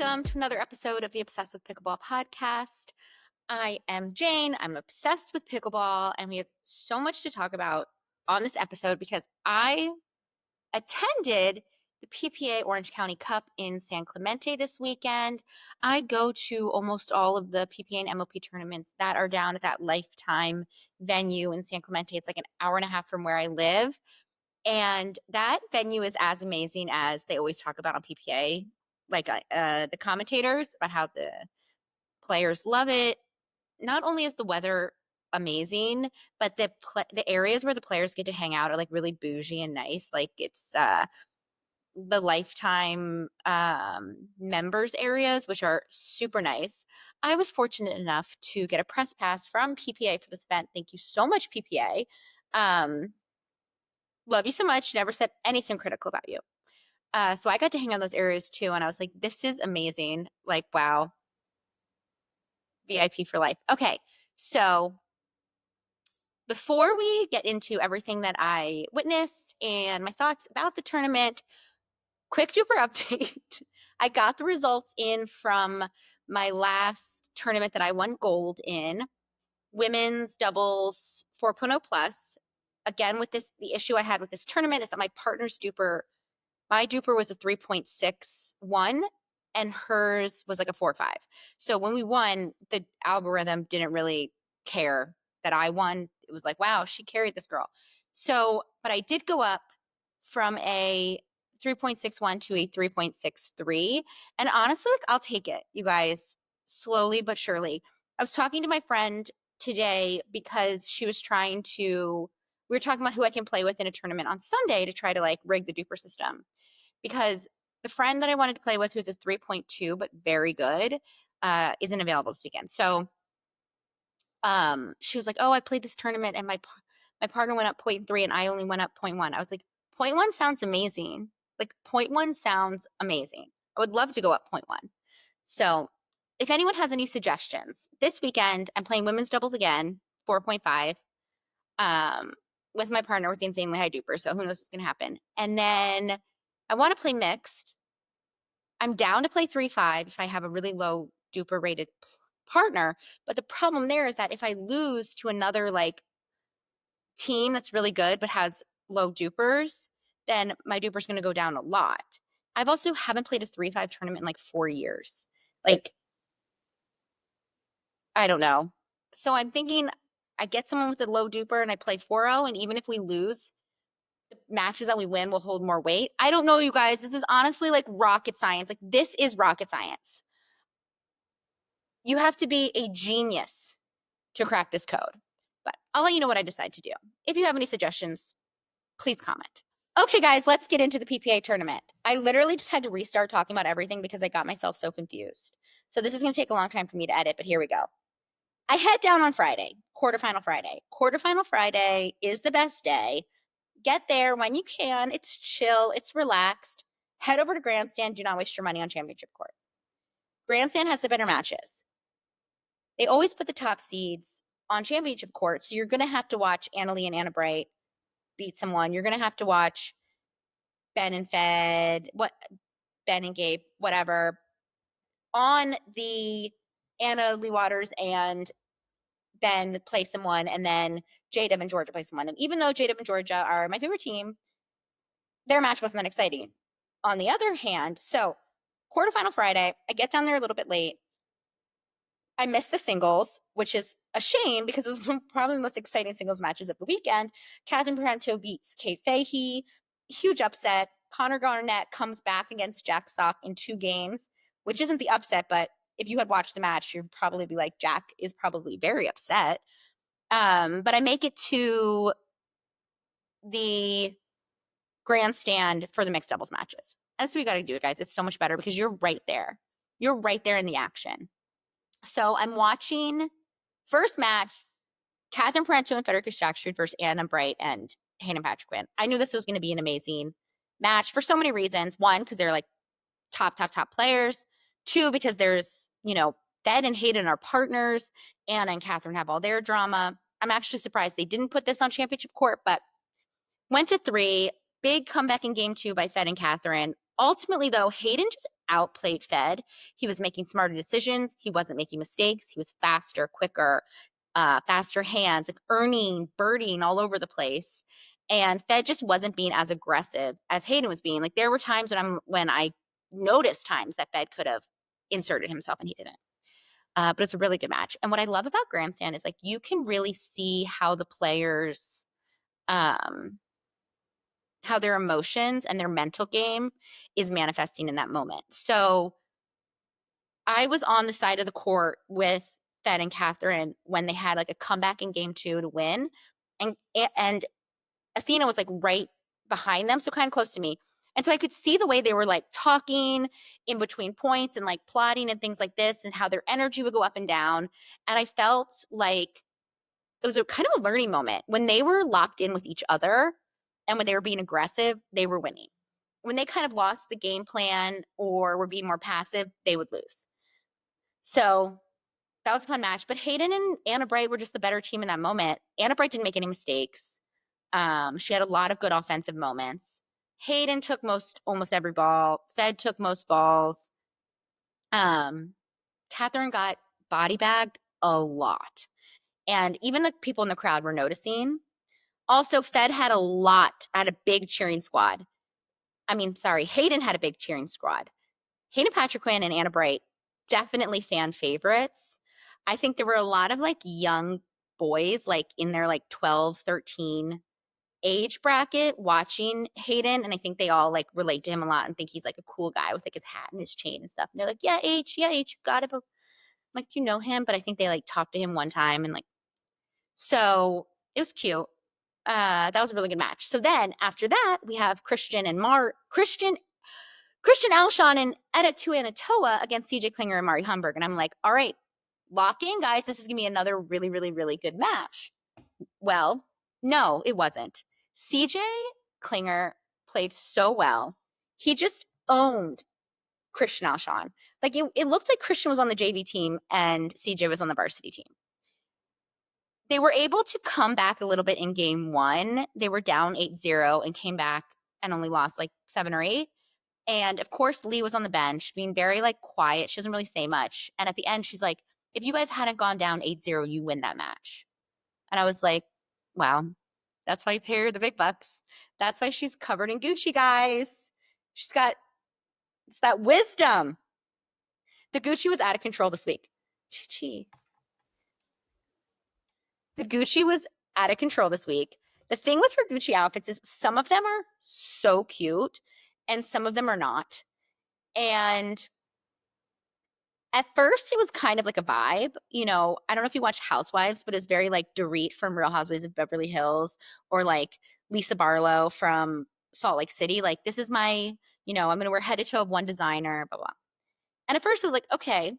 welcome to another episode of the Obsessed with Pickleball podcast. I am Jane. I'm obsessed with pickleball, and we have so much to talk about on this episode because I attended the PPA Orange County Cup in San Clemente this weekend. I go to almost all of the PPA and MLP tournaments that are down at that Lifetime venue in San Clemente. It's like an hour and a half from where I live. And that venue is as amazing as they always talk about on PPA, like the commentators, about how the players love it. Not only is the weather amazing, but the areas where the players get to hang out are like really bougie and nice. Like it's the Lifetime members areas, which are super nice. I was fortunate enough to get a press pass from PPA for this event. Thank you so much, PPA. Love you so much. Never said anything critical about you. So I got to hang out in those areas too. And I was like, this is amazing. Like, wow. VIP for life. Okay. So before we get into everything that I witnessed and my thoughts about the tournament, quick duper update. I got the results in from my last tournament that I won gold in, women's doubles 4.0 plus. Again, with this, the issue I had with this tournament is that my partner's DUPR, my DUPR was a 3.61 and hers was like a 4.5. So when we won, the algorithm didn't really care that I won. It was like, wow, she carried this girl. So, but I did go up from a 3.61 to a 3.63. And honestly, like, I'll take it, you guys, slowly but surely. I was talking to my friend today because she was trying to, we were talking about who I can play with in a tournament on Sunday to try to like rig the DUPR system. Because the friend that I wanted to play with, who's a 3.2 but very good, isn't available this weekend. So she was like, oh, I played this tournament and my partner went up 0.3 and I only went up 0.1. I was like, 0.1 sounds amazing. Like 0.1 sounds amazing. I would love to go up 0.1. So if anyone has any suggestions, this weekend I'm playing women's doubles again, 4.5, with my partner with the insanely high DUPR. So who knows what's going to happen. And then I want to play mixed. I'm down to play 3.5 if I have a really low DUPR rated partner. But the problem there is that if I lose to another like team that's really good but has low DUPRs, then my DUPR is going to go down a lot. I've also haven't played a 3.5 tournament in like 4 years. Like, I don't know. So I'm thinking I get someone with a low DUPR and I play 4.0, and even if we lose, the matches that we win will hold more weight. I don't know, you guys. This is honestly like rocket science. Like, this is rocket science. You have to be a genius to crack this code. But I'll let you know what I decide to do. If you have any suggestions, please comment. Okay, guys, let's get into the PPA tournament. I literally just had to restart talking about everything because I got myself so confused. So this is going to take a long time for me to edit, but here we go. I head down on Friday, quarterfinal Friday. Quarterfinal Friday is the best day. Get there when you can. It's chill. It's relaxed. Head over to Grandstand. Do not waste your money on championship court. Grandstand has the better matches. They always put the top seeds on championship court, so you're going to have to watch Annalie and Anna Bright beat someone. You're going to have to watch Ben and Gabe, whatever, on the Anna Lee Waters and then play someone, and then J-Dub and Georgia play someone. And even though J-Dub and Georgia are my favorite team, their match wasn't that exciting. On the other hand, so quarterfinal Friday, I get down there a little bit late. I missed the singles, which is a shame because it was probably the most exciting singles matches of the weekend. Catherine Parenteau beats Kate Fahey. Huge upset. Connor Garnett comes back against Jack Sock in 2 games, which isn't the upset, but if you had watched the match, you'd probably be like, Jack is probably very upset. But I make it to the grandstand for the mixed doubles matches. That's what we got to do, guys. It's so much better because you're right there. You're right there in the action. So I'm watching first match, Catherine Parenteau and Federica Stackstrud versus Anna Bright and Hayden Patrick. I knew this was going to be an amazing match for so many reasons. One, because they're like top players. 2, because there's, Fed and Hayden are partners. Anna and Catherine have all their drama. I'm actually surprised they didn't put this on championship court, but went to 3. Big comeback in game 2 by Fed and Catherine. Ultimately, though, Hayden just outplayed Fed. He was making smarter decisions. He wasn't making mistakes. He was faster, quicker, faster hands, like earning, birding all over the place. And Fed just wasn't being as aggressive as Hayden was being. Like there were times when I noticed times that Fed could have inserted himself and he didn't. But it's a really good match. And what I love about Grandstand is like you can really see how the players, how their emotions and their mental game is manifesting in that moment. So I was on the side of the court with Fed and Catherine when they had like a comeback in game 2 to win. And Athena was like right behind them, so kind of close to me. And so I could see the way they were like talking in between points and like plotting and things like this and how their energy would go up and down. And I felt like it was a kind of a learning moment. When they were locked in with each other and when they were being aggressive, they were winning. When they kind of lost the game plan or were being more passive, they would lose. So that was a fun match. But Hayden and Anna Bright were just the better team in that moment. Anna Bright didn't make any mistakes. She had a lot of good offensive moments. Hayden took almost every ball. Fed took most balls. Catherine got body bagged a lot. And even the people in the crowd were noticing. Also, Fed had a big cheering squad. Hayden had a big cheering squad. Hayden Patriquin and Anna Bright, definitely fan favorites. I think there were a lot of like young boys, like in their like 12, 13 age bracket watching Hayden. And I think they all like relate to him a lot and think he's like a cool guy with like his hat and his chain and stuff. And they're like, yeah, H, you got it. But I'm like, do you know him? But I think they like talked to him one time and like, so it was cute. That was a really good match. So then after that, we have Christian Alshon and Etta Tuanatoa against CJ Klinger and Mari Humberg. And I'm like, all right, lock in, guys. This is going to be another really, really, really good match. Well, no, it wasn't. CJ Klinger played so well. He just owned Christian Alshon. Like it looked like Christian was on the JV team and CJ was on the varsity team. They were able to come back a little bit in game 1. They were down 8-0 and came back and only lost like 7 or 8. And of course, Lee was on the bench being very like quiet. She doesn't really say much. And at the end, she's like, if you guys hadn't gone down 8-0, you win that match. And I was like, wow, that's why you pay her the big bucks. That's why she's covered in Gucci, guys. It's that wisdom. The Gucci was out of control this week. Chi-chi. The Gucci was out of control this week. The thing with her Gucci outfits is some of them are so cute and some of them are not. And at first it was kind of like a vibe. You know, I don't know if you watch Housewives, but it's very like Dorit from Real Housewives of Beverly Hills or like Lisa Barlow from Salt Lake City. Like, this is my, I'm going to wear head to toe of one designer, blah, blah. And at first I was like, okay,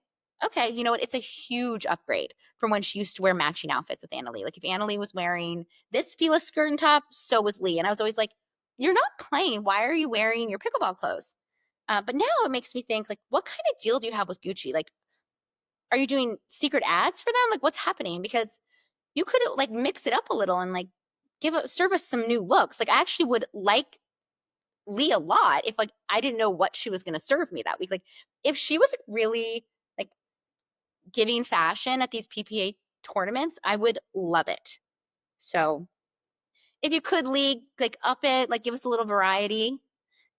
you know what? It's a huge upgrade from when she used to wear matching outfits with Anna Lee. Like if Anna Lee was wearing this Fila skirt and top, so was Lee. And I was always like, you're not playing. Why are you wearing your pickleball clothes? But now it makes me think, like, what kind of deal do you have with Gucci? Like, are you doing secret ads for them? Like, what's happening? Because you could like mix it up a little and like serve us some new looks. Like, I actually would like Lee a lot if like I didn't know what she was going to serve me that week. Like, if she was really like giving fashion at these PPA tournaments, I would love it. So if you could, Lee, like up it, like give us a little variety,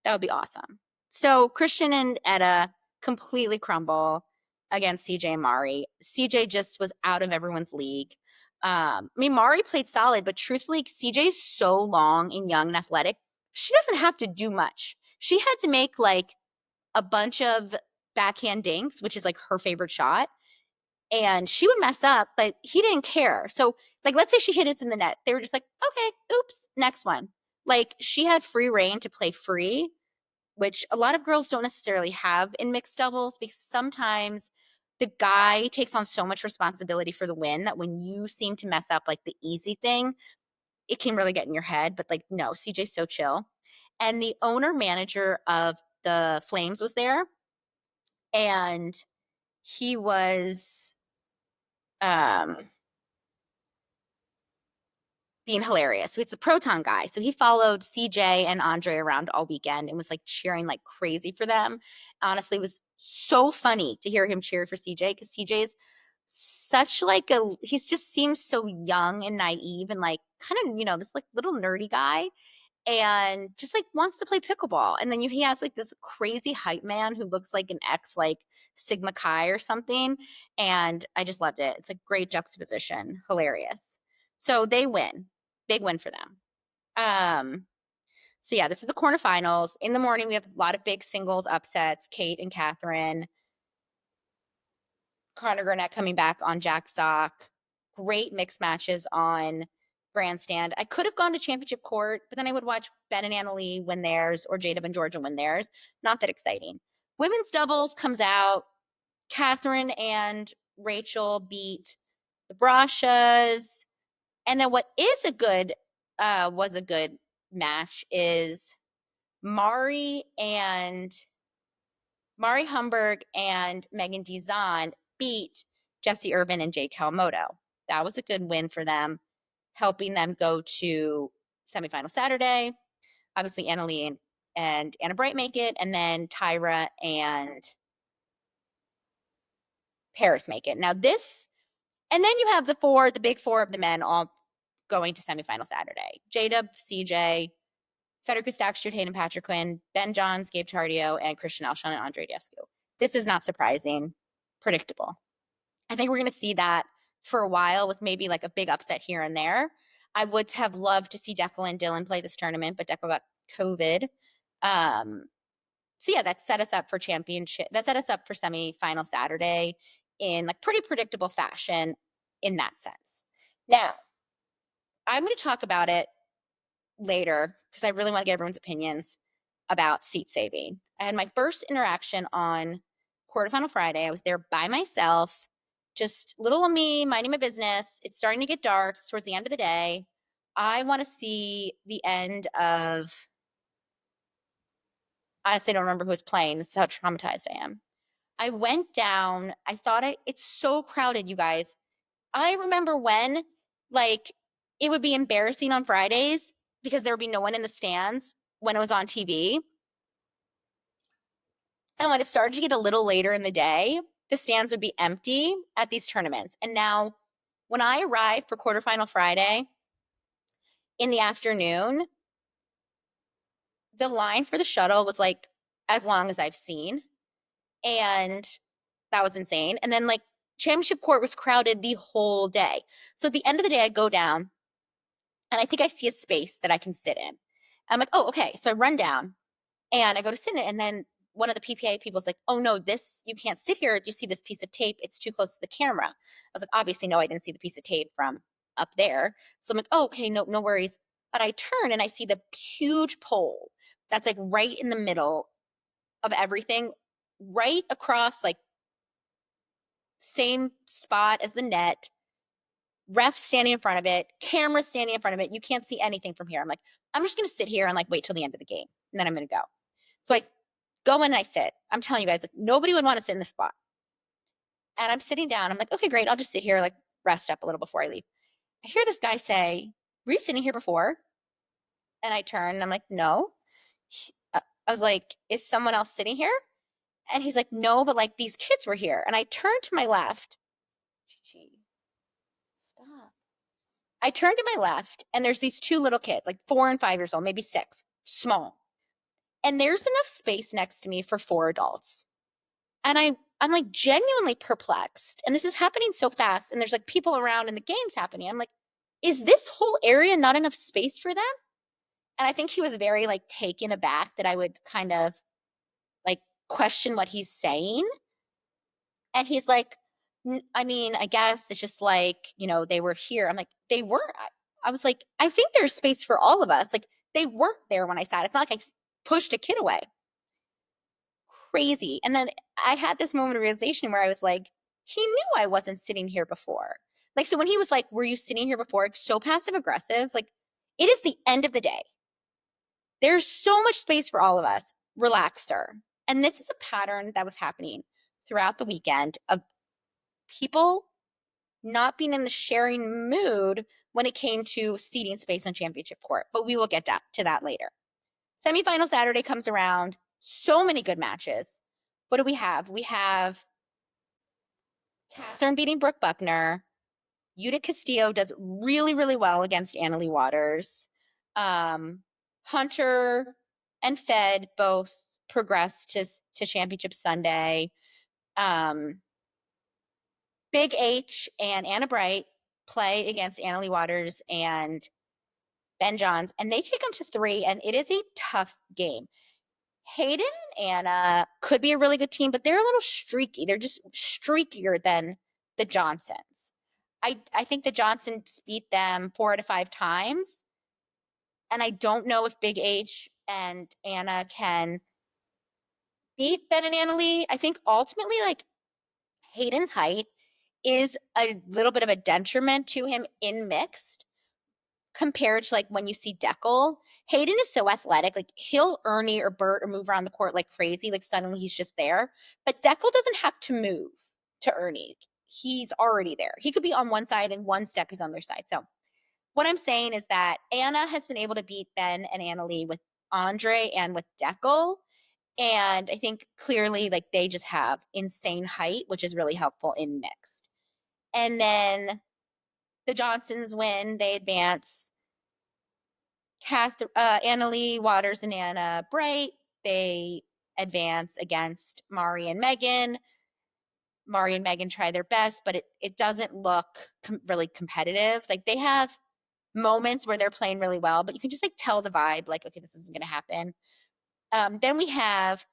that would be awesome. So Christian and Etta completely crumble against CJ and Mari. CJ just was out of everyone's league. Mari played solid, but truthfully, CJ is so long and young and athletic. She doesn't have to do much. She had to make like a bunch of backhand dinks, which is like her favorite shot. And she would mess up, but he didn't care. So like, let's say she hit it in the net. They were just like, okay, oops, next one. Like, she had free reign to play free, which a lot of girls don't necessarily have in mixed doubles, because sometimes the guy takes on so much responsibility for the win that when you seem to mess up like the easy thing, it can really get in your head. But like, no, CJ's so chill. And the owner manager of the Flames was there, and he was being hilarious. So it's the Proton guy. So he followed CJ and Andre around all weekend and was like cheering like crazy for them. Honestly, it was so funny to hear him cheer for CJ because CJ's such like he's just seems so young and naive and like kind of, this like little nerdy guy and just like wants to play pickleball. And then he has like this crazy hype man who looks like an ex like Sigma Chi or something. And I just loved it. It's a great juxtaposition. Hilarious. So they win. Big win for them. So yeah, this is the quarterfinals. In the morning, we have a lot of big singles upsets. Kate and Catherine. Connor Garnett coming back on Jack Sock. Great mixed matches on Grandstand. I could have gone to Championship Court, but then I would watch Ben and Annalie win theirs or Jada and Georgia win theirs. Not that exciting. Women's doubles comes out. Catherine and Rachel beat the Brashas. And then what is a good was a good match is Mari Humberg and Megan Dizon beat Jesse Irvin and Jake Kawamoto. That was a good win for them, helping them go to semifinal Saturday. Obviously, Annalie and Anna Bright make it, and then Tyra and Paris make it. Now and then you have the big four of the men all going to semifinal Saturday. J-Dub, CJ, Federico Stackstrom, Hayden Patrick Quinn, Ben Johns, Gabe Tardio, and Christian Alshon and Andre Descu. This is not surprising, predictable. I think we're going to see that for a while with maybe like a big upset here and there. I would have loved to see Declan and Dylan play this tournament, but Declan got COVID. So yeah, that set us up for championship. That set us up for semifinal Saturday in like pretty predictable fashion in that sense. Now, I'm going to talk about it later because I really want to get everyone's opinions about seat saving. I had my first interaction on quarterfinal Friday. I was there by myself, just little of me, minding my business. It's starting to get dark. It's towards the end of the day. I want to see the end of, honestly, I don't remember who was playing. This is how traumatized I am. I went down. I thought it's so crowded, you guys. I remember when, like, it would be embarrassing on Fridays because there would be no one in the stands when it was on TV. And when it started to get a little later in the day, the stands would be empty at these tournaments. And now, when I arrived for quarterfinal Friday in the afternoon, the line for the shuttle was like as long as I've seen. And that was insane. And then, like, Championship Court was crowded the whole day. So at the end of the day, I go down and I think I see a space that I can sit in. I'm like, oh, okay. So I run down and I go to sit in it. And then one of the PPA people's like, oh no, you can't sit here. Do you see this piece of tape? It's too close to the camera. I was like, obviously, no, I didn't see the piece of tape from up there. So I'm like, oh, okay, no worries. But I turn and I see the huge pole that's like right in the middle of everything, right across, like, same spot as the net, ref standing in front of it, camera standing in front of it. You can't see anything from here. I'm like, I'm just going to sit here and like wait till the end of the game. And then I'm going to go. So I go in and I sit. I'm telling you guys, like, nobody would want to sit in this spot. And I'm sitting down. I'm like, okay, great. I'll just sit here, like, rest up a little before I leave. I hear this guy say, were you sitting here before? And I turn and I'm like, no. I was like, is someone else sitting here? And he's like, no, but like these kids were here. And I turned to my left. Stop. I turned to my left and there's these two little kids, like 4 and 5 years old, maybe 6, small. And there's enough space next to me for 4 adults. And I'm like genuinely perplexed. And this is happening so fast. And there's like people around and the game's happening. I'm like, is this whole area not enough space for them? And I think he was very like taken aback that I would kind of like question what he's saying. And he's like, I mean, I guess it's just like, they were here. I'm like, they were. I was like, I think there's space for all of us. Like, they weren't there when I sat. It's not like I pushed a kid away. Crazy. And then I had this moment of realization where I was like, he knew I wasn't sitting here before. Like, so when he was like, were you sitting here before? Like, so passive aggressive. Like, it is the end of the day. There's so much space for all of us. Relax, sir. And this is a pattern that was happening throughout the weekend of people not being in the sharing mood when it came to seating space on championship court, but we will get to that later. Semifinal Saturday comes around. So many good matches. What do we have? We have Catherine beating Brooke Buckner. Yuta Castillo does really, really well against Annalie Waters. Hunter and Fed both progress to Championship Sunday. Big H and Anna Bright play against Annalie Waters and Ben Johns, and they take them to 3, and it is a tough game. Hayden and Anna could be a really good team, but they're a little streaky. They're just streakier than the Johnsons. I think the Johnsons beat them 4 out of 5 times. And I don't know if Big H and Anna can beat Ben and Annalie. I think ultimately, like, Hayden's height is a little bit of a detriment to him in mixed compared to like when you see Deckel. Hayden is so athletic, like he'll Ernie or Bert or move around the court like crazy, like suddenly he's just there. But Deckel doesn't have to move to Ernie. He's already there. He could be on one side and one step he's on their side. So what I'm saying is that Anna has been able to beat Ben and Annalie with Andre and with Deckel. And I think clearly like they just have insane height, which is really helpful in mixed. And then the Johnsons win, they advance. Annalie Waters and Anna Bright, they advance against Mari and Megan. Mari and Megan try their best, but it doesn't look really competitive. Like they have moments where they're playing really well, but you can just like tell the vibe, like, okay, this isn't going to happen. Then we have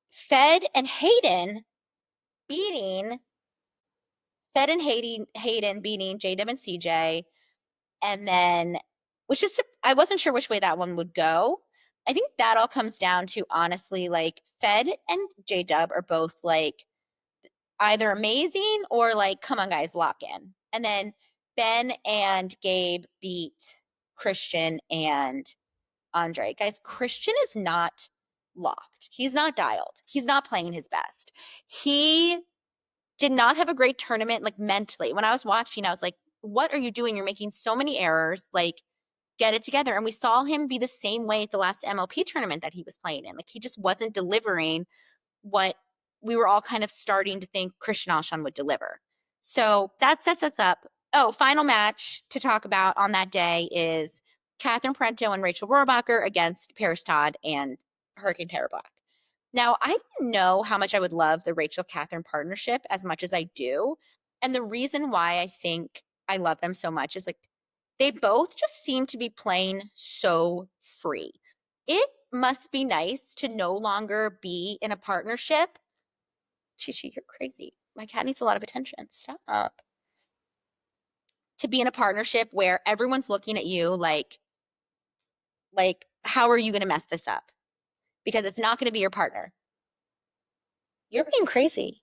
Fed and Hayden beating J-Dub and CJ. And then, which is, I wasn't sure which way that one would go. I think that all comes down to honestly, like Fed and J-Dub are both like either amazing or like, come on guys, lock in. And then Ben and Gabe beat Christian and Andre. Guys, Christian is not locked. He's not dialed. He's not playing his best. He did not have a great tournament, like mentally. When I was watching, I was like, what are you doing? You're making so many errors. Like, get it together. And we saw him be the same way at the last MLP tournament that he was playing in. Like, he just wasn't delivering what we were all kind of starting to think Christian Alshon would deliver. So that sets us up. Oh, final match to talk about on that day is Catherine Parento and Rachel Rohrabacher against Paris Todd and Hurricane Tara Black. Now, I didn't know how much I would love the Rachel-Catherine partnership as much as I do. And the reason why I think I love them so much is like they both just seem to be playing so free. It must be nice to no longer be in a partnership. Chichi, you're crazy. My cat needs a lot of attention. Stop. To be in a partnership where everyone's looking at you like how are you going to mess this up? Because it's not going to be your partner. You're being crazy.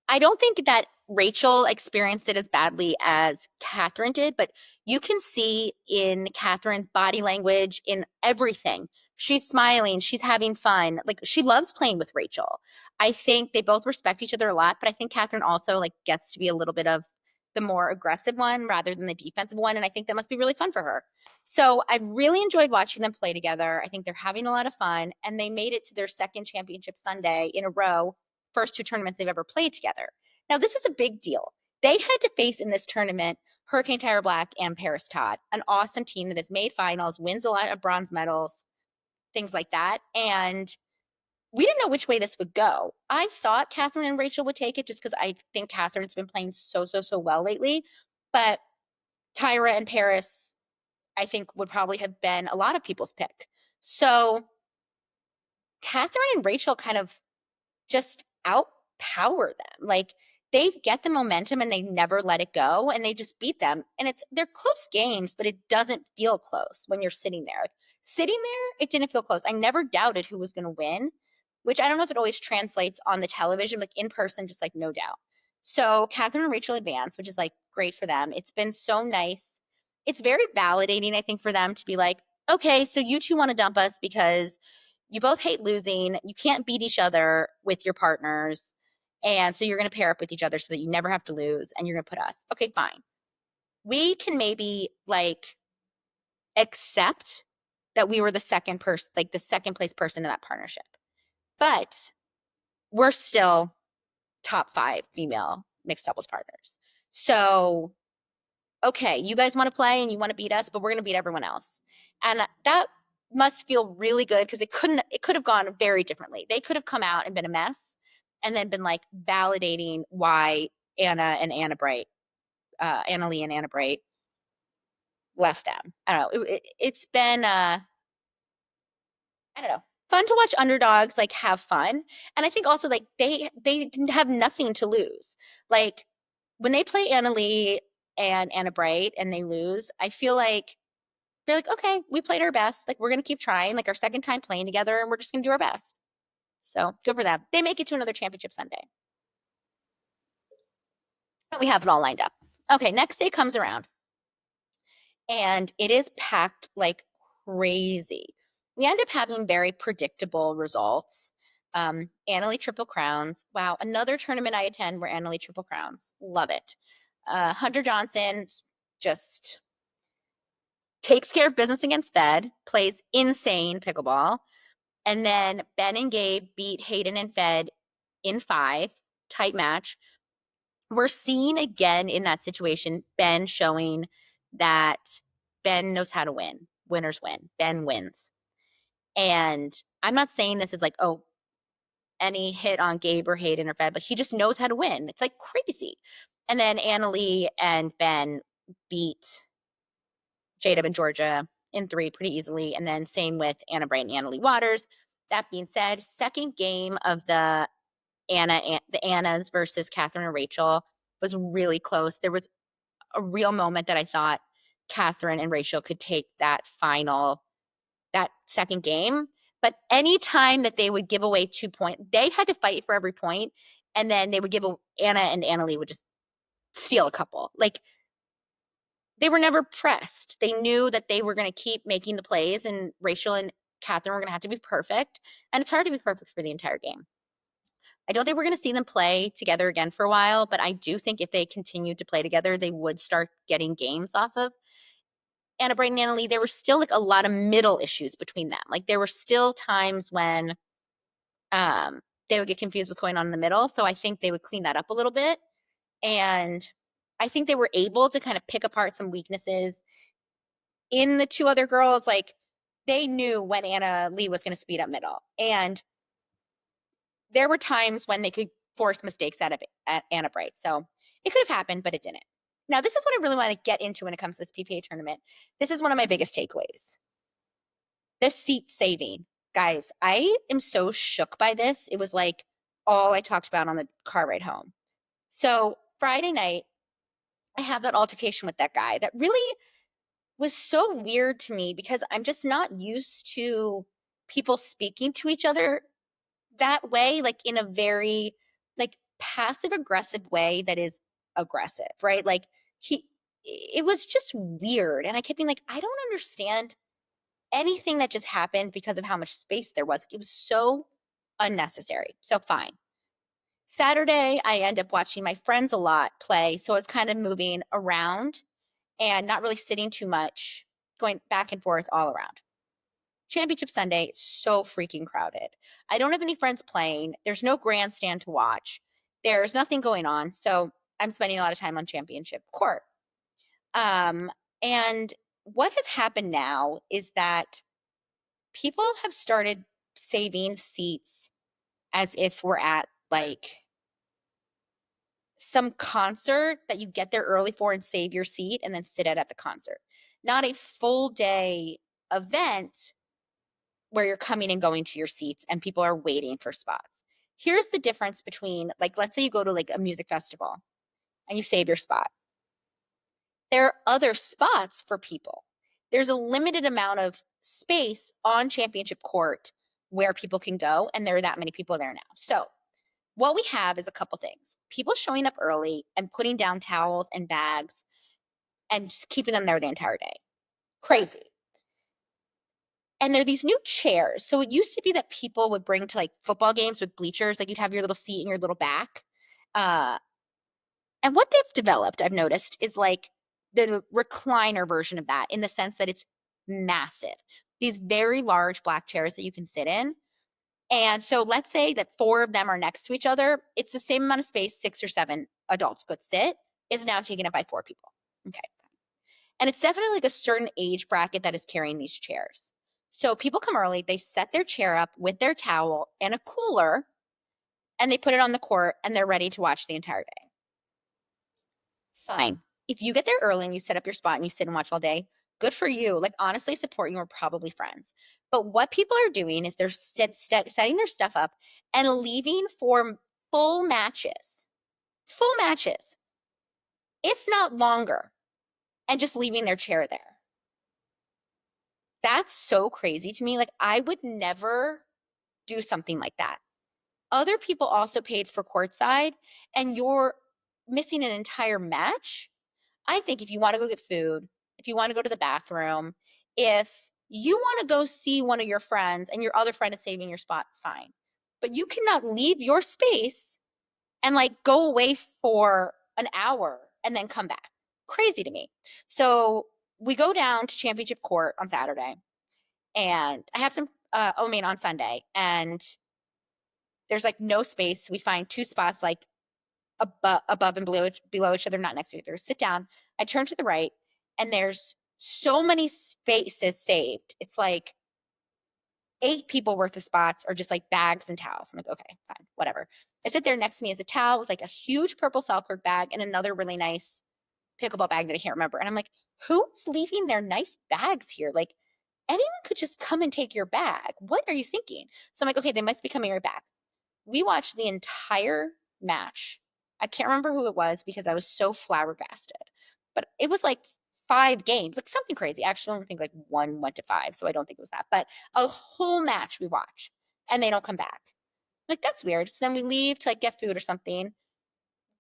I don't think that Rachel experienced it as badly as Catherine did, but you can see in Catherine's body language, in everything. She's smiling, she's having fun. Like she loves playing with Rachel. I think they both respect each other a lot, but I think Catherine also like gets to be a little bit of the more aggressive one rather than the defensive one. And I think that must be really fun for her. So I really enjoyed watching them play together. I think they're having a lot of fun, and they made it to their second championship Sunday in a row, first 2 tournaments they've ever played together. Now, this is a big deal. They had to face in this tournament Hurricane Tara Black and Paris Todd, an awesome team that has made finals, wins a lot of bronze medals, things like that. And we didn't know which way this would go. I thought Catherine and Rachel would take it just because I think Catherine's been playing so well lately. But Tyra and Paris, I think, would probably have been a lot of people's pick. So Catherine and Rachel kind of just outpower them. Like they get the momentum and they never let it go, and they just beat them. And they're close games, but it doesn't feel close when you're sitting there. Sitting there, it didn't feel close. I never doubted who was going to win, which I don't know if it always translates on the television, like in person, just like no doubt. So Catherine and Rachel advance, which is like great for them. It's been so nice. It's very validating, I think, for them to be like, okay, so you two want to dump us because you both hate losing. You can't beat each other with your partners. And so you're going to pair up with each other so that you never have to lose, and you're going to put us. Okay, fine. We can maybe like accept that we were the second person, like the second place person in that partnership. But we're still top 5 female mixed doubles partners. So, okay, you guys want to play and you want to beat us, but we're going to beat everyone else. And that must feel really good because it could have gone very differently. They could have come out and been a mess and then been like validating why Anna and Anna Bright, Anna Lee and Anna Bright left them. I don't know. It's been I don't know, fun to watch underdogs like have fun. And I think also like they have nothing to lose. Like when they play Anna Lee and Anna Bright and they lose, I feel like they're like, okay, we played our best. Like we're gonna keep trying, like our second time playing together, and we're just gonna do our best. So good for them. They make it to another championship Sunday. We have it all lined up. Okay, next day comes around and it is packed like crazy. We end up having very predictable results. Annalie Triple Crowns. Wow, another tournament I attend where Annalie Triple Crowns. Love it. Hunter Johnson just takes care of business against Fed, plays insane pickleball. And then Ben and Gabe beat Hayden and Fed in 5, tight match. We're seeing again in that situation Ben showing that Ben knows how to win. Winners win. Ben wins. And I'm not saying this is like, oh, any hit on Gabe or Hayden or Fed, but he just knows how to win. It's like crazy. And then Annalie and Ben beat Jada and Georgia in 3 pretty easily. And then same with Anna Bright and Annalie Waters. That being said, second game of the Annas versus Catherine and Rachel was really close. There was a real moment that I thought Catherine and Rachel could take that second game. But anytime that they would give away 2 points, they had to fight for every point, and then they would give Anna and Annalie would just steal a couple. Like they were never pressed. They knew that they were going to keep making the plays, and Rachel and Catherine were going to have to be perfect. And it's hard to be perfect for the entire game. I don't think we're going to see them play together again for a while, but I do think if they continued to play together, they would start getting games off of Anna Bright and Anna Lee. There were still like a lot of middle issues between them. Like there were still times when they would get confused what's going on in the middle. So I think they would clean that up a little bit. And I think they were able to kind of pick apart some weaknesses in the 2 other girls. Like they knew when Anna Lee was going to speed up middle. And there were times when they could force mistakes out of Anna Bright. So it could have happened, but it didn't. Now, this is what I really want to get into when it comes to this PPA tournament. This is one of my biggest takeaways. This seat saving. Guys, I am so shook by this. It was like all I talked about on the car ride home. So Friday night, I have that altercation with that guy that really was so weird to me because I'm just not used to people speaking to each other that way, like in a very like passive aggressive way that is aggressive, right? Like it was just weird. And I kept being like, I don't understand anything that just happened because of how much space there was. It was so unnecessary. So fine. Saturday, I end up watching my friends a lot play. So I was kind of moving around and not really sitting too much, going back and forth all around. Championship Sunday, so freaking crowded. I don't have any friends playing. There's no grandstand to watch. There's nothing going on. So I'm spending a lot of time on championship court. And what has happened now is that people have started saving seats as if we're at like some concert that you get there early for and save your seat and then sit at the concert. Not a full day event where you're coming and going to your seats and people are waiting for spots. Here's the difference between, like, let's say you go to like a music festival and you save your spot. There are other spots for people. There's a limited amount of space on championship court where people can go, and there are that many people there now. So what we have is a couple things. People showing up early and putting down towels and bags and just keeping them there the entire day. Crazy. And there are these new chairs. So it used to be that people would bring to like football games with bleachers, like you'd have your little seat in your little back. Uh, and what they've developed, I've noticed, is like the recliner version of that in the sense that it's massive. These very large black chairs that you can sit in. And so let's say that four of them are next to each other. It's the same amount of space six or seven adults could sit, is now taken up by four people. Okay. And it's definitely like a certain age bracket that is carrying these chairs. So people come early, they set their chair up with their towel and a cooler, and they put it on the court and they're ready to watch the entire day. Fine. If you get there early and you set up your spot and you sit and watch all day, good for you. Like, honestly, support you. We're probably friends. But what people are doing is they're setting their stuff up and leaving for full matches, if not longer, and just leaving their chair there. That's so crazy to me. Like, I would never do something like that. Other people also paid for courtside, and you're missing an entire match. I think if you want to go get food, if you want to go to the bathroom, if you want to go see one of your friends and your other friend is saving your spot, fine. But you cannot leave your space and like go away for an hour and then come back. Crazy to me. So we go down to Championship Court on Saturday, and I have some, on Sunday, and there's like no space. We find two spots like above and below each other, not next to each other. Sit down. I turn to the right, and there's so many spaces saved. It's like 8 people worth of spots are just like bags and towels. I'm like, okay, fine, whatever. I sit there. Next to me is a towel with like a huge purple Selkirk bag and another really nice pickleball bag that I can't remember. And I'm like, who's leaving their nice bags here? Like, anyone could just come and take your bag. What are you thinking? So I'm like, okay, they must be coming right back. We watched the entire match. I can't remember who it was because I was so flabbergasted. But it was like 5 games, like something crazy. Actually, I only think like one went to 5, so I don't think it was that. But a whole match we watch, and they don't come back. Like, that's weird. So then we leave to like get food or something.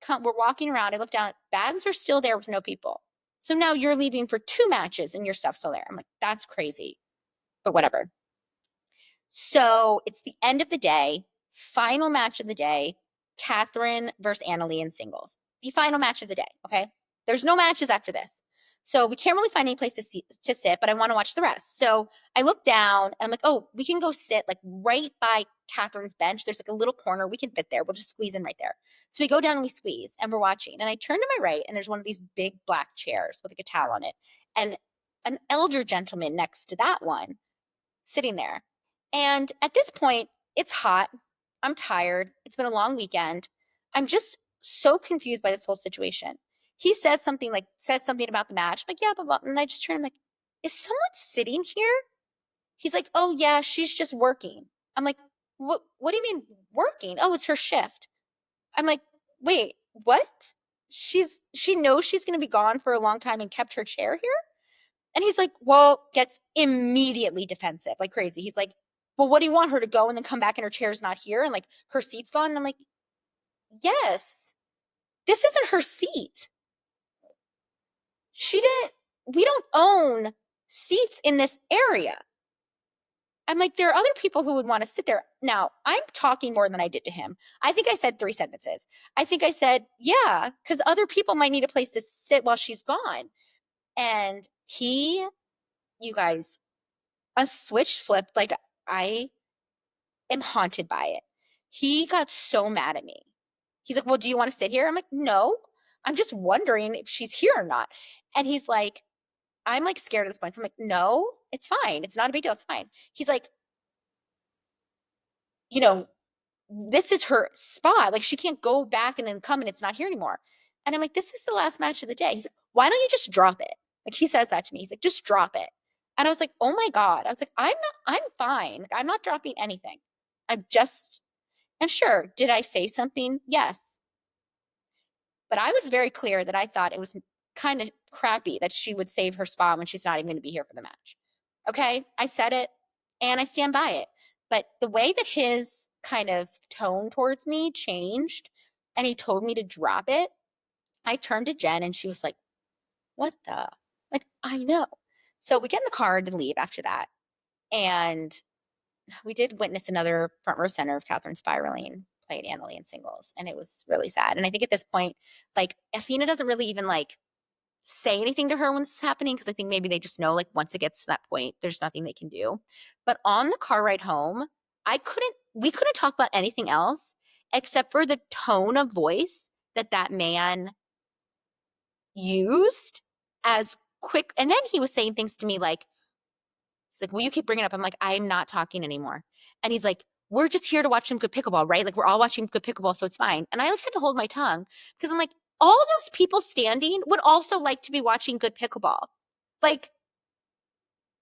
We're walking around. I look down. Bags are still there with no people. So now you're leaving for 2 matches and your stuff's still there. I'm like, that's crazy. But whatever. So it's the end of the day, final match of the day, Catherine versus Annalie in singles. The final match of the day. Okay. There's no matches after this. So we can't really find any place to sit, but I want to watch the rest. So I look down and I'm like, oh, we can go sit like right by Catherine's bench. There's like a little corner. We can fit there. We'll just squeeze in right there. So we go down and we squeeze and we're watching. And I turn to my right and there's one of these big black chairs with like a towel on it. And an elder gentleman next to that one sitting there. And at this point, it's hot. I'm tired. It's been a long weekend. I'm just so confused by this whole situation. He says something about the match. I'm like, yeah, blah. And I just turn, I'm like, is someone sitting here? He's like, oh yeah, she's just working. I'm like, what do you mean working? Oh, it's her shift. I'm like, wait, what? She knows she's gonna be gone for a long time and kept her chair here? And he's like, well, gets immediately defensive, like crazy. He's like, well, what do you want her to go and then come back and her chair's not here and like her seat's gone? And I'm like, yes, this isn't her seat. We don't own seats in this area. I'm like, there are other people who would want to sit there. Now, I'm talking more than I did to him. I think I said 3 sentences. I think I said, yeah, because other people might need a place to sit while she's gone. And you guys, a switch flipped. Like, I am haunted by it. He got so mad at me. He's like, well, do you want to sit here? I'm like, no, I'm just wondering if she's here or not. And he's like, I'm like scared at this point. So I'm like, no, it's fine. It's not a big deal. It's fine. He's like, you know, this is her spot. Like, she can't go back and then come and it's not here anymore. And I'm like, this is the last match of the day. He's like, why don't you just drop it? Like, he says that to me. He's like, just drop it. And I was like, oh my God. I was like, I'm fine. Like, I'm not dropping anything. I'm just, and sure, did I say something? Yes. But I was very clear that I thought it was kind of crappy that she would save her spot when she's not even going to be here for the match. Okay. I said it and I stand by it. But the way that his kind of tone towards me changed and he told me to drop it, I turned to Jen and she was like, what the? Like, I know. So we get in the car to leave after that. And we did witness another front row center of Catherine spiraling. played Annalie in singles, and it was really sad. And I think at this point, like Athena doesn't really even like say anything to her when this is happening because I think maybe they just know like once it gets to that point, there's nothing they can do. But on the car ride home, we couldn't talk about anything else except for the tone of voice that that man used as quick. And then he was saying things to me like, he's like, will you keep bringing it up? I'm like, I'm not talking anymore. And he's like, we're just here to watch some good pickleball, right? Like we're all watching good pickleball, so it's fine. And I like had to hold my tongue because I'm like, all those people standing would also like to be watching good pickleball. Like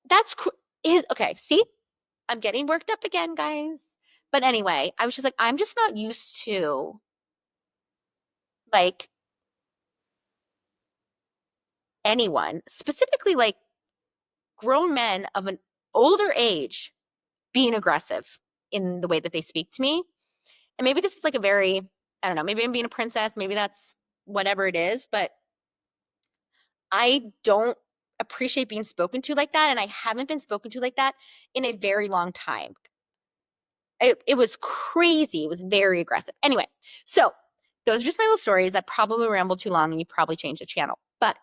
that's is okay. See, I'm getting worked up again, guys. But anyway, I was just like, I'm just not used to like anyone, specifically like grown men of an older age being aggressive in the way that they speak to me. And maybe this is like a very, I don't know, maybe I'm being a princess, maybe that's whatever it is, but I don't appreciate being spoken to like that. And I haven't been spoken to like that in a very long time. It was crazy. It was very aggressive. Anyway, so those are just my little stories. I probably rambled too long and you probably changed the channel. But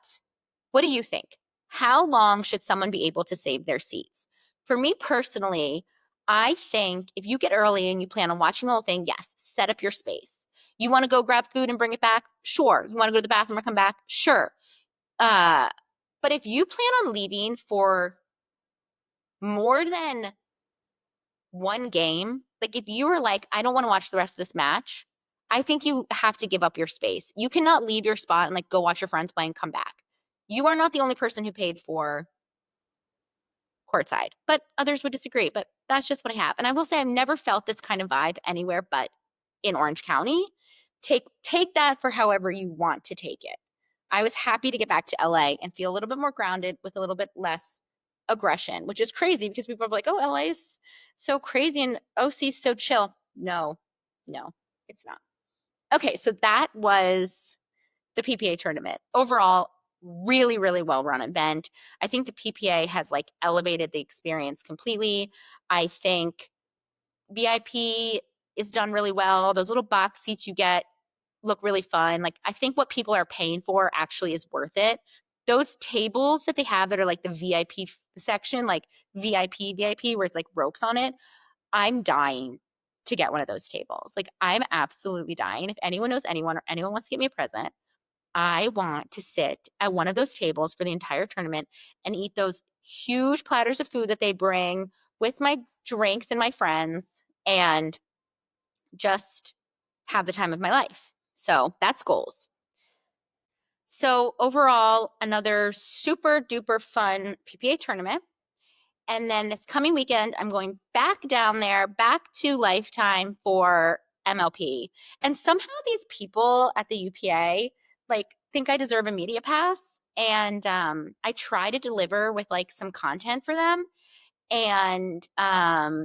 what do you think? How long should someone be able to save their seats? For me personally, I think if you get early and you plan on watching the whole thing, yes, set up your space. You want to go grab food and bring it back? Sure. You want to go to the bathroom or come back? Sure. Uh, but if you plan on leaving for more than one game, like if you were like, I don't want to watch the rest of this match, I think you have to give up your space. You cannot leave your spot and like go watch your friends play and come back. You are not the only person who paid for courtside, but others would disagree. But that's just what I have. And I will say I've never felt this kind of vibe anywhere but in Orange County. Take that for however you want to take it. I was happy to get back to LA and feel a little bit more grounded with a little bit less aggression, which is crazy because people are like, oh, LA is so crazy and OC is so chill. No, no, it's not. Okay, so that was the PPA tournament. Overall, really, really well run event. I think the PPA has like elevated the experience completely. I think VIP is done really well. Those little box seats you get look really fun. Like I think what people are paying for actually is worth it. Those tables that they have that are like the VIP section, like VIP, where it's like ropes on it, I'm dying to get one of those tables. Like I'm absolutely dying. If anyone knows anyone or anyone wants to get me a present, I want to sit at one of those tables for the entire tournament and eat those huge platters of food that they bring with my drinks and my friends and just have the time of my life. So that's goals. So overall, another super duper fun PPA tournament. And then this coming weekend, I'm going back down there, back to Lifetime for MLP. And somehow these people at the UPA like think I deserve a media pass. And I try to deliver with like some content for them, and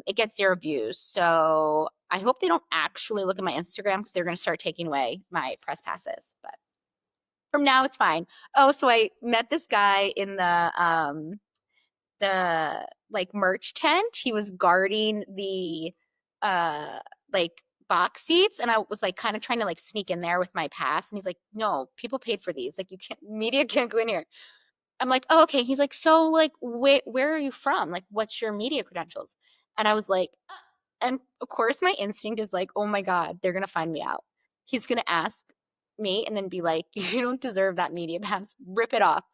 it gets 0 views. So I hope they don't actually look at my Instagram because they're going to start taking away my press passes. But from now, it's fine. Oh, so I met this guy in the like merch tent. He was guarding the uh like box seats, and I was like kind of trying to like sneak in there with my pass, and he's like, no, people paid for these, like you can't, media can't go in here. I'm like, oh, okay. He's like, so like where are you from, like what's your media credentials? And I was like, and of course my instinct is like, oh my god, they're gonna find me out. He's gonna ask me and then be like, you don't deserve that media pass, rip it off.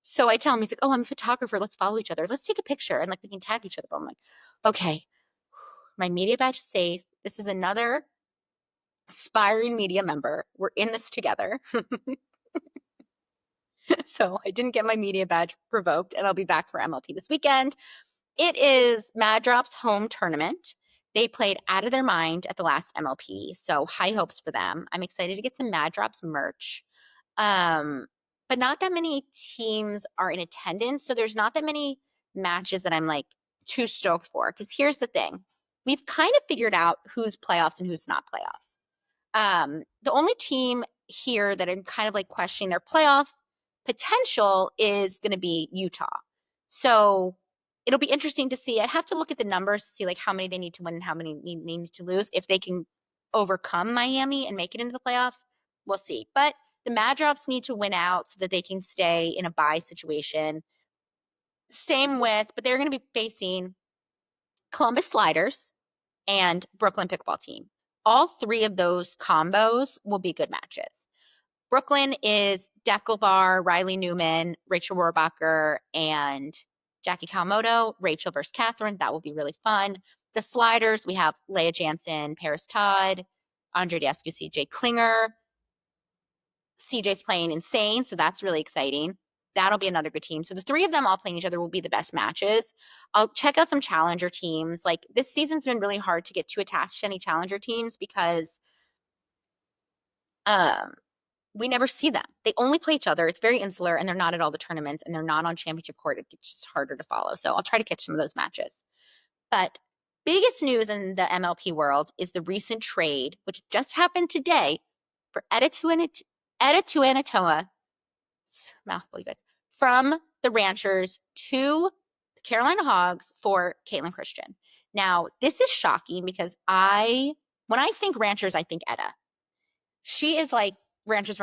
So I tell him, he's like, oh, I'm a photographer. Let's follow each other. Let's take a picture and like we can tag each other. But I'm like, okay, my media badge is safe. This is another aspiring media member. We're in this together. So I didn't get my media badge revoked, and I'll be back for MLP this weekend. It is Mad Drop's home tournament. They played out of their mind at the last MLP, so high hopes for them. I'm excited to get some Mad Drops merch. Um, but not that many teams are in attendance, so there's not that many matches that I'm like too stoked for. Because here's the thing, we've kind of figured out who's playoffs and who's not playoffs. The only team here that I'm kind of like questioning their playoff potential is going to be Utah. So it'll be interesting to see. I'd have to look at the numbers to see like how many they need to win and how many need to lose if they can overcome Miami and make it into the playoffs. We'll see. But the Mad Drops need to win out so that they can stay in a bye situation. Same with, but they're going to be facing Columbus Sliders and Brooklyn Pickleball Team. All three of those combos will be good matches. Brooklyn is Deckelbar, Riley Newman, Rachel Rohrbacher, and Jackie Kawamoto. Rachel versus Catherine. That will be really fun. The Sliders, we have Leah Jansen, Paris Todd, Andre Dascu, CJ Klinger. CJ's playing insane, so that's really exciting. That'll be another good team. So the three of them all playing each other will be the best matches. I'll check out some challenger teams. Like this season's been really hard to get too attached to any challenger teams because we never see them. They only play each other. It's very insular and they're not at all the tournaments and they're not on championship court. It's just harder to follow. So I'll try to catch some of those matches. But biggest news in the MLP world is the recent trade, which just happened today for Etta Tuanatoa, mouthful, you guys, from the Ranchers to the Carolina Hogs for Caitlin Christian. Now, this is shocking because when I think Ranchers, I think Etta. She is like Ranchers.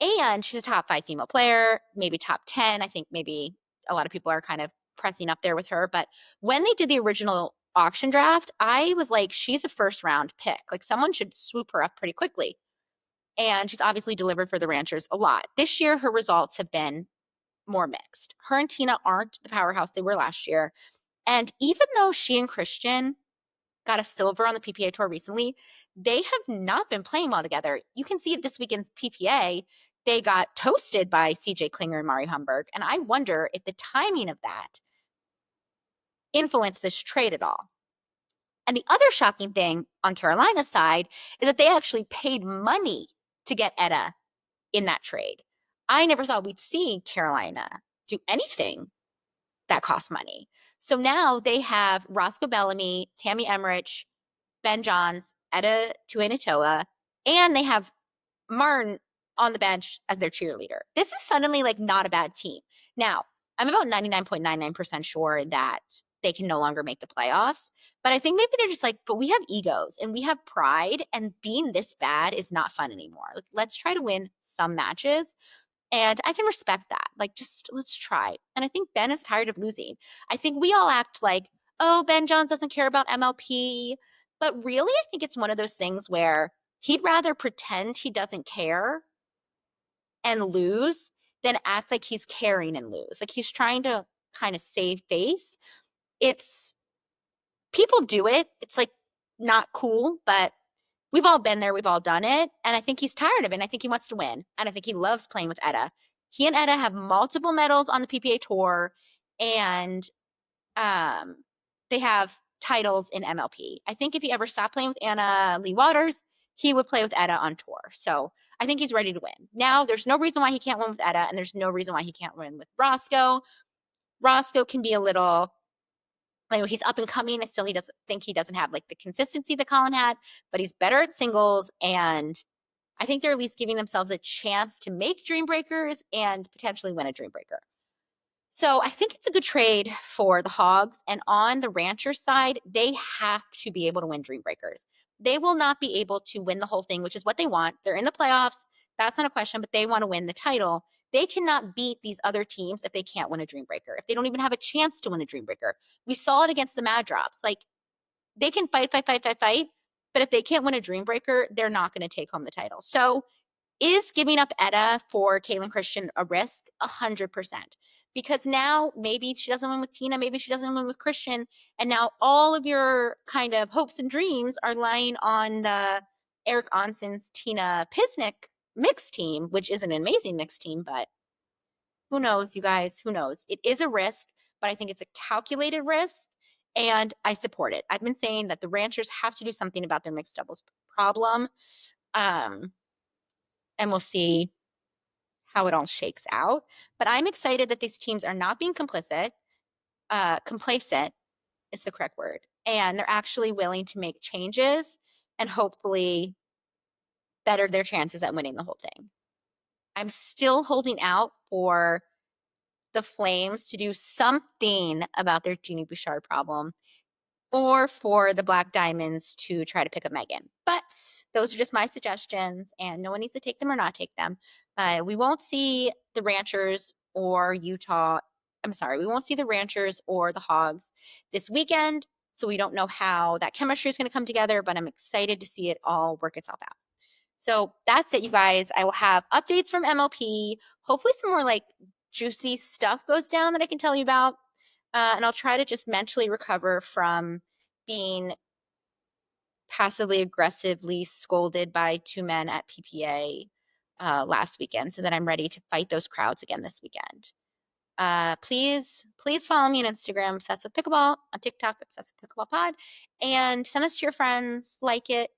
And she's a top 5 female player, maybe top 10. I think maybe a lot of people are kind of pressing up there with her. But when they did the original auction draft, I was like, she's a first round pick. Like someone should swoop her up pretty quickly. And she's obviously delivered for the Ranchers a lot. This year, her results have been more mixed. Her and Tina aren't the powerhouse they were last year. And even though she and Christian got a silver on the PPA tour recently, they have not been playing well together. You can see it this weekend's PPA. They got toasted by CJ Klinger and Mari Humberg. And I wonder if the timing of that influenced this trade at all. And the other shocking thing on Carolina's side is that they actually paid money to get Etta in that trade. I never thought we'd see Carolina do anything that costs money. So now they have Roscoe Bellamy, Tammy Emmerich, Ben Johns, Etta Tuanatoa, and they have Martin on the bench as their cheerleader. This is suddenly like not a bad team. Now, I'm about 99.99% sure that they can no longer make the playoffs, but I think maybe they're just like, but we have egos and we have pride, and being this bad is not fun anymore. Like, let's try to win some matches. And I can respect that. Like, just let's try. And I think Ben is tired of losing. I think we all act like, oh, Ben Johns doesn't care about MLP. But really, I think it's one of those things where he'd rather pretend he doesn't care and lose than act like he's caring and lose. Like he's trying to kind of save face. It's people do it. It's like not cool, but we've all been there. We've all done it. And I think he's tired of it. And I think he wants to win. And I think he loves playing with Etta. He and Etta have multiple medals on the PPA tour, and they have titles in MLP. I think if he ever stopped playing with Anna Lee Waters, he would play with Etta on tour. So I think he's ready to win. Now, there's no reason why he can't win with Etta, and there's no reason why he can't win with Roscoe. Roscoe can be a little, like, he's up and coming, and still he doesn't have like the consistency that Colin had, but he's better at singles, and I think they're at least giving themselves a chance to make Dream Breakers and potentially win a Dream Breaker. So I think it's a good trade for the Hogs. And on the Rancher side, they have to be able to win Dream Breakers. They will not be able to win the whole thing, which is what they want. They're in the playoffs. That's not a question, but they want to win the title. They cannot beat these other teams if they can't win a Dream Breaker, if they don't even have a chance to win a Dream Breaker. We saw it against the Mad Drops. Like, they can fight, but if they can't win a Dream Breaker, they're not going to take home the title. So is giving up Etta for Caitlin Christian a risk? 100%. Because now maybe she doesn't win with Tina, maybe she doesn't win with Christian, and now all of your kind of hopes and dreams are lying on the Eric Onson's Tina Pisnik mixed team, which is an amazing mixed team, but who knows, you guys, who knows? It is a risk, but I think it's a calculated risk, and I support it. I've been saying that the Ranchers have to do something about their mixed doubles problem, and we'll see how it all shakes out. But I'm excited that these teams are not being complacent is the correct word. And they're actually willing to make changes and hopefully better their chances at winning the whole thing. I'm still holding out for the Flames to do something about their Genie Bouchard problem. or for the Black Diamonds to try to pick up Megan. But those are just my suggestions, and no one needs to take them or not take them. But we won't see the Ranchers or Utah. I'm sorry, we won't see the Ranchers or the Hogs this weekend. So we don't know how that chemistry is going to come together, but I'm excited to see it all work itself out. So that's it, you guys. I will have updates from MLP. Hopefully, some more like juicy stuff goes down that I can tell you about. And I'll try to just mentally recover from being passively aggressively scolded by two men at PPA last weekend so that I'm ready to fight those crowds again this weekend. Please follow me on Instagram, Obsessed with Pickleball, on TikTok, Obsessed with Pickleball Pod, and send us to your friends, like it,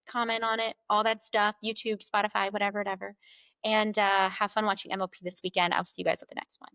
comment on it, all that stuff, YouTube, Spotify, whatever. And have fun watching MLP this weekend. I'll see you guys at the next one.